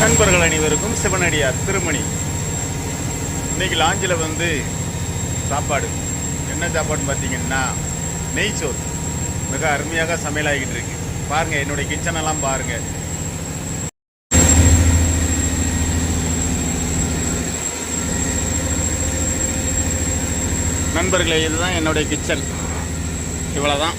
நண்பர்கள் அனைவருக்கும் சிவனடியார் திருமணி. இன்னைக்கு லாஞ்சில் சாப்பாடு என்ன சாப்பாடுன்னு பார்த்தீங்கன்னா நெய் சோறு. மிக அருமையாக சமையலாகிட்டு இருக்கு. பாருங்க, என்னுடைய கிச்சன் எல்லாம் பாருங்க. நண்பர்களே, இதுதான் என்னுடைய கிச்சன். இவ்வளவுதான்.